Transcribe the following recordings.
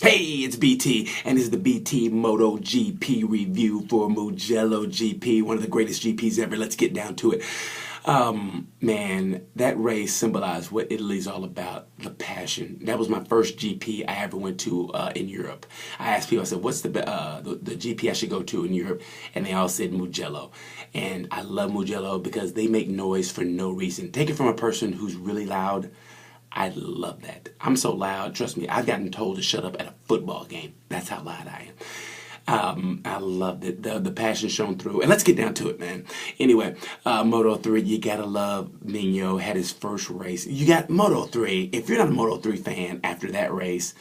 Hey, it's BT, and this is the BT Moto GP review for Mugello GP, one of the greatest GPs ever. Let's get down to it. Man, that race symbolized what Italy's all about, the passion. That was my first GP I ever went to in Europe. I asked people, I said, what's the GP I should go to in Europe? And they all said Mugello. And I love Mugello because they make noise for no reason. Take it from a person who's really loud. I love that. I'm so loud. Trust me, I've gotten told to shut up at a football game. That's how loud I am. I loved it. The passion shone through. And let's get down to it, man. Anyway, Moto 3, you gotta love Migno. Had his first race. You got Moto 3. If you're not a Moto 3 fan after that race,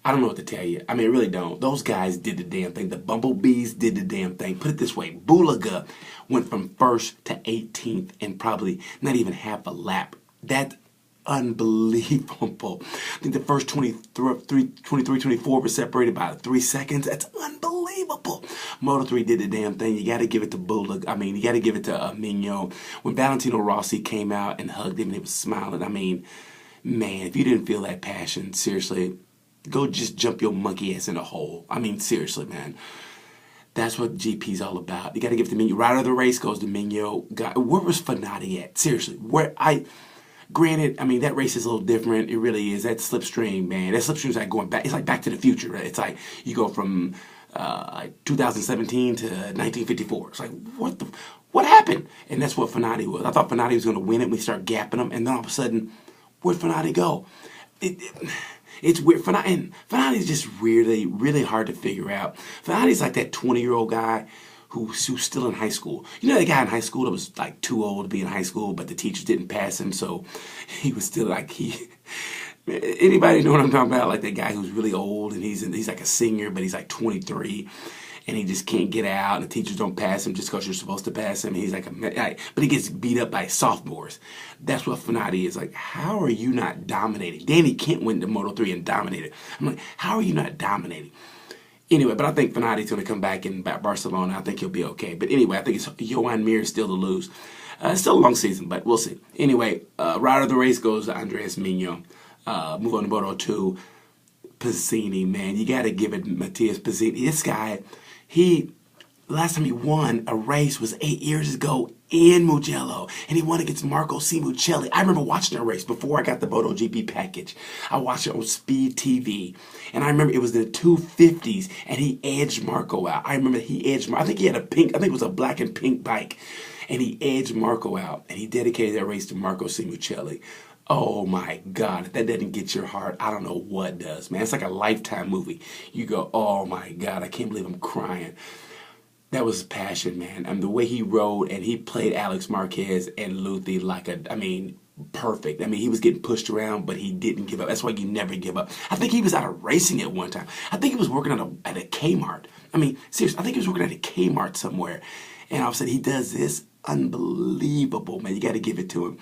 I don't know what to tell you. I mean, I really don't. Those guys did the damn thing. The Bumblebees did the damn thing. Put it this way. Bulaga went from 1st to 18th in probably not even half a lap. That unbelievable. I think the first 23, 24 were separated by 3 seconds. That's unbelievable. Moto 3 did the damn thing. You got to give it to Bulag. I mean, you got to give it to Migno. When Valentino Rossi came out and hugged him and he was smiling, I mean, man, if you didn't feel that passion, seriously, go just jump your monkey ass in a hole. I mean, seriously, man. That's what GP's all about. You got to give it to Migno. Rider of the race goes to Migno. Where was Fanati at? Seriously, granted, I mean, that race is a little different. It really is. That slipstream, man. That slipstream's like going back. It's like Back to the Future, right? It's like you go from like 2017 to 1954. It's like, what happened? And that's what Fanati was. I thought Fanati was going to win it. We start gapping him. And then all of a sudden, where'd Fanati go? It's weird. Fanati's just really hard to figure out. Fanati's like that 20-year-old guy who's still in high school. You know that guy in high school that was like too old to be in high school, but the teachers didn't pass him, so he was still like anybody know what I'm talking about? Like that guy who's really old and he's like a senior, but he's like 23, and he just can't get out, and the teachers don't pass him just because you're supposed to pass him. And he's but he gets beat up by sophomores. That's what Fanati is. Like, how are you not dominating? Danny Kent went to Moto 3 and dominated. I'm like, how are you not dominating? Anyway, but I think Fanati's going to come back in Barcelona. I think he'll be okay. But anyway, I think it's Johan Mir still to lose. It's still a long season, but we'll see. Anyway, rider of the race goes to Andreas Migno. Move on to Moto 2. Piscini, man. You got to give it Matthias Piscini. This guy, last time he won a race was 8 years ago in Mugello, and he won against Marco Simucelli. I remember watching that race before I got the MotoGP package. I watched it on Speed TV, and I remember it was the 250s, and he edged Marco out. I remember he edged Marco. I think he had it was a black and pink bike, and he edged Marco out, and he dedicated that race to Marco Simucelli. Oh my God, if that doesn't get your heart, I don't know what does, man. It's like a Lifetime movie. You go, oh my God, I can't believe I'm crying. That was passion, man. I mean, the way he rode, and he played Alex Marquez and Luthi like perfect. I mean, he was getting pushed around, but he didn't give up. That's why you never give up. I think he was out of racing at one time. I think he was working at a Kmart. I mean, seriously, I think he was working at a Kmart somewhere. And all of a sudden, he does this. Unbelievable, man. You got to give it to him.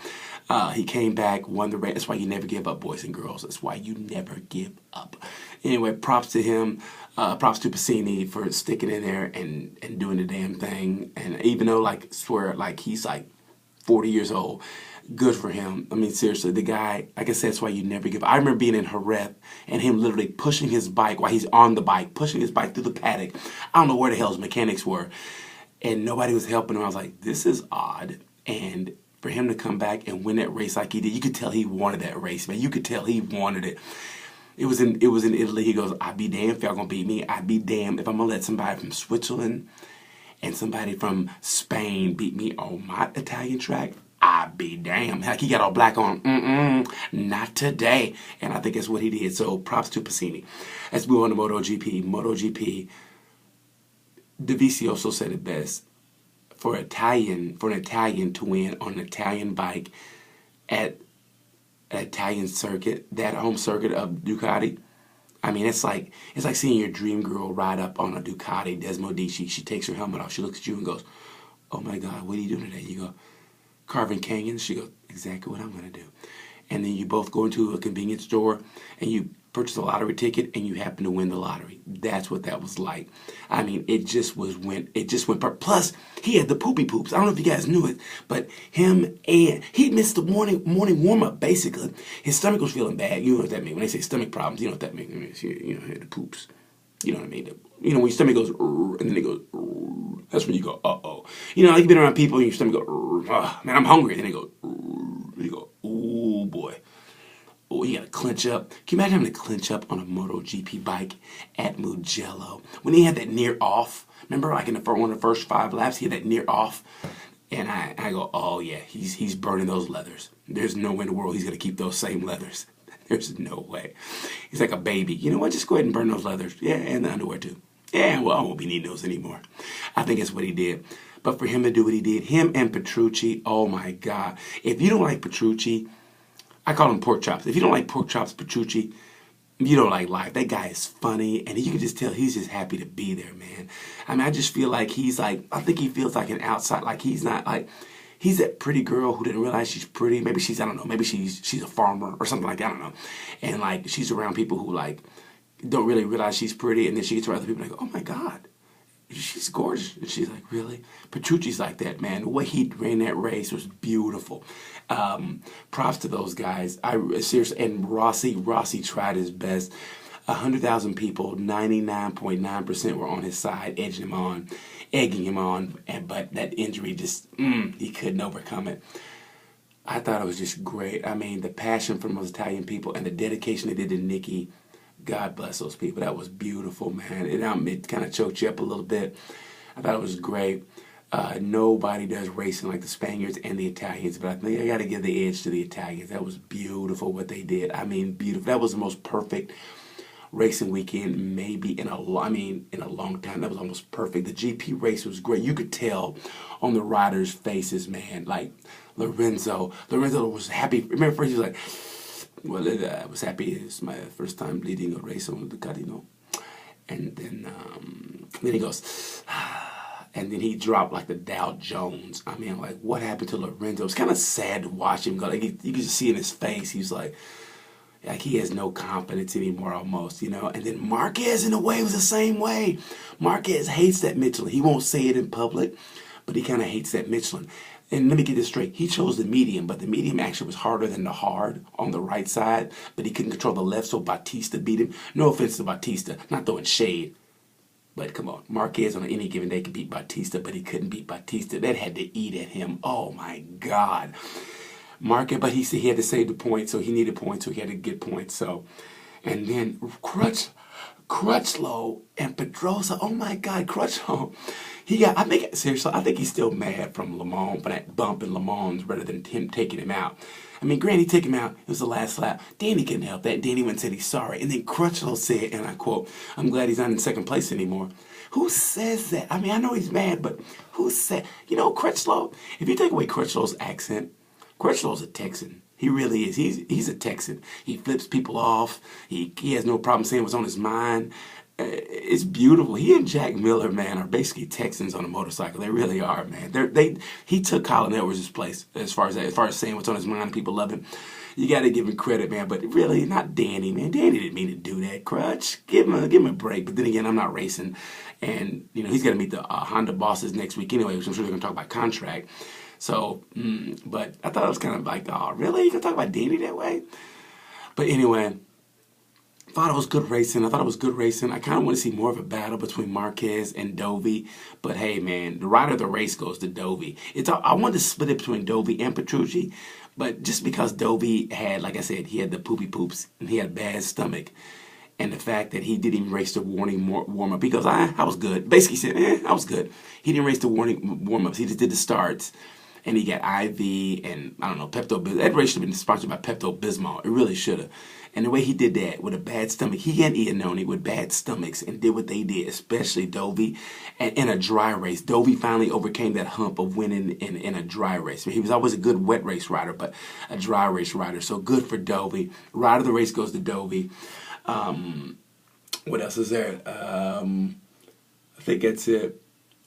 He came back, won the race. That's why you never give up, boys and girls. That's why you never give up. Anyway, props to him. Props to Piscini for sticking in there and doing the damn thing. And even though, he's like 40 years old, good for him. I mean, seriously, the guy, like I said, that's why you never give up. I remember being in Jerez and him literally pushing his bike while he's on the bike, pushing his bike through the paddock. I don't know where the hell his mechanics were. And nobody was helping him. I was like, this is odd. And for him to come back and win that race like he did, you could tell he wanted that race, man. You could tell he wanted it. It was in Italy. He goes, I'd be damned if y'all gonna beat me. I'd be damned if I'm gonna let somebody from Switzerland and somebody from Spain beat me on my Italian track. I'd be damned. Like, he got all black on. Not today. And I think that's what he did. So props to Piscini. Let's move on to MotoGP. MotoGP. Dovizioso said it best. For an Italian to win on an Italian bike at an Italian circuit, that home circuit of Ducati, I mean, it's like seeing your dream girl ride up on a Ducati Desmodici. She takes her helmet off. She looks at you and goes, "Oh my God, what are you doing today?" You go, "Carving canyons." She goes, "Exactly what I'm going to do." And then you both go into a convenience store and you purchase a lottery ticket and you happen to win the lottery. That's what that was like. I mean, it just went. Plus, he had the poopy poops. I don't know if you guys knew it, but him and he missed the morning warm up. Basically, his stomach was feeling bad. You know what that means when they say stomach problems. You know what that means. It means you know, the poops. You know what I mean? You know, when your stomach goes and then it goes. That's when you go, uh-oh. You know, like you've been around people and your stomach go, man, I'm hungry. And then it goes, you go, oh boy. Oh, you gotta clench up. Can you imagine having to clench up on a MotoGP bike at Mugello? When he had that near off, remember like in one of the first 5 laps, he had that near off? And I go, oh yeah, he's burning those leathers. There's no way in the world he's gonna keep those same leathers. There's no way. He's like a baby. You know what? Just go ahead and burn those leathers. Yeah, and the underwear too. Yeah, well, I won't be needing those anymore. I think that's what he did. But for him to do what he did, him and Petrucci, oh my God. If you don't like Petrucci, I call him pork chops. If you don't like pork chops, Petrucci, you don't like life. That guy is funny, and you can just tell he's just happy to be there, man. I mean, I just feel like I think he feels like an outside, like he's not like, he's that pretty girl who didn't realize she's pretty. Maybe she's, I don't know, maybe she's a farmer or something like that, I don't know. And like, she's around people who like, don't really realize she's pretty, and then she gets around other people and they go, oh my God, she's gorgeous. And she's like, really? Petrucci's like that, man. The way he ran that race was beautiful. Props to those guys. Seriously, and Rossi tried his best. 100,000 people, 99.9% were on his side, egging him on, but that injury just, he couldn't overcome it. I thought it was just great. I mean, the passion from those Italian people and the dedication they did to Nikki, God bless those people. That was beautiful, man. It kind of choked you up a little bit. I thought it was great. Nobody does racing like the Spaniards and the Italians, but I think I got to give the edge to the Italians. That was beautiful what they did. I mean, beautiful. That was the most perfect racing weekend maybe in a long time. That was almost perfect. The GP race was great. You could tell on the riders' faces, man. Like Lorenzo was happy. Remember first he was like, well, I was happy. It's my first time leading a race on the Ducati, you know. And then he goes, and then he dropped like the Dow Jones. I mean, like, what happened to Lorenzo? It's kind of sad to watch him go. Like, you could just see in his face, he's like he has no confidence anymore almost, you know. And then Marquez, in a way, was the same way. Marquez hates that Michelin. He won't say it in public, but he kind of hates that Michelin. And let me get this straight. He chose the medium, but the medium actually was harder than the hard on the right side, but he couldn't control the left, so Bautista beat him. No offense to Bautista, not throwing shade. But come on, Marquez on any given day could beat Bautista, but he couldn't beat Bautista. That had to eat at him. Oh, my God. Marquez, but he said he had to save the points, so he needed points, so he had to get points. So, and then Crutchlow and Pedrosa. Oh, my God, Crutchlow. I think he's still mad from Le Mans, for that bump in Le Mans rather than him taking him out. I mean, granted, he took him out. It was the last lap. Danny couldn't help that. Danny went and said he's sorry. And then Crutchlow said, and I quote, I'm glad he's not in second place anymore. Who says that? I mean, I know he's mad, but who said, you know, Crutchlow, if you take away Crutchlow's accent, Crutchlow's a Texan. He really is. He's a Texan. He flips people off. He has no problem saying what's on his mind. It's beautiful. He and Jack Miller, man, are basically Texans on a motorcycle. They really are, man. He took Colin Edwards' place as far as saying what's on his mind. People love him. You got to give him credit, man. But really, not Danny, man. Danny didn't mean to do that. Crutch, give him a break. But then again, I'm not racing, and you know he's got to meet the Honda bosses next week anyway, which I'm sure they're going to talk about contract. So, but I thought it was kind of like, oh, really? You can talk about Danny that way? But anyway. I thought it was good racing. I kind of want to see more of a battle between Marquez and Dovi. But hey, man, the rider of the race goes to Dovi. I wanted to split it between Dovi and Petrucci. But just because Dovi had, like I said, he had the poopy poops and he had a bad stomach. And the fact that he didn't even race the warm-up. He goes, I was good. Basically said, I was good. He didn't race the warm-ups. He just did the starts. And he got IV and, I don't know, Pepto-Bismol. That race should have been sponsored by Pepto-Bismol. It really should have. And the way he did that with a bad stomach, he and Iannone with bad stomachs and did what they did, especially Dovi, and in a dry race. Dovi finally overcame that hump of winning in a dry race. He was always a good wet race rider, but a dry race rider. So good for Dovi. Rider of the race goes to Dovi. What else is there? I think that's it.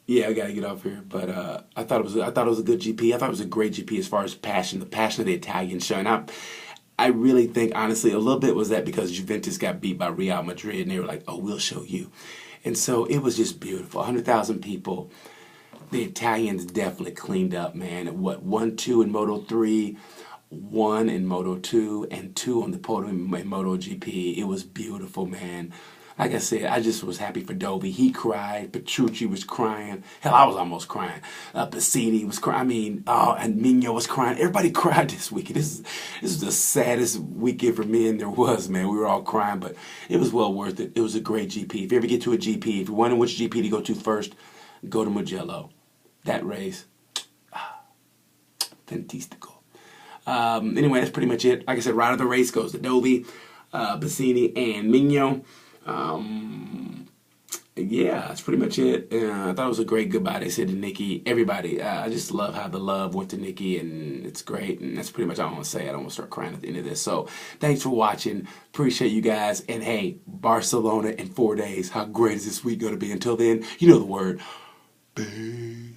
Yeah, I gotta get off here, but I thought it was a good GP. I thought it was a great GP as far as passion, the passion of the Italians showing up. I really think, honestly, a little bit was that because Juventus got beat by Real Madrid, and they were like, oh, we'll show you. And so it was just beautiful. 100,000 people. The Italians definitely cleaned up, man. What, 1-2 in Moto 3, 1 in Moto 2, and 2 on the podium in Moto GP. It was beautiful, man. Like I said, I just was happy for Dovi. He cried. Petrucci was crying. Hell, I was almost crying. Bassini was crying. I mean, and Migno was crying. Everybody cried this weekend. This is the saddest weekend for me and there was, man. We were all crying, but it was well worth it. It was a great GP. If you ever get to a GP, if you're wondering which GP to go to first, go to Mugello. That race, fantastico. Anyway, that's pretty much it. Like I said, right of the race goes to Dovi, Bassini, and Migno. Yeah, that's pretty much it. I thought it was a great goodbye, they said to Nikki. Everybody, I just love how the love went to Nikki, and it's great. And that's pretty much all I want to say. I don't want to start crying at the end of this. So thanks for watching. Appreciate you guys. And hey, Barcelona in 4 days. How great is this week going to be? Until then, you know the word. Peace.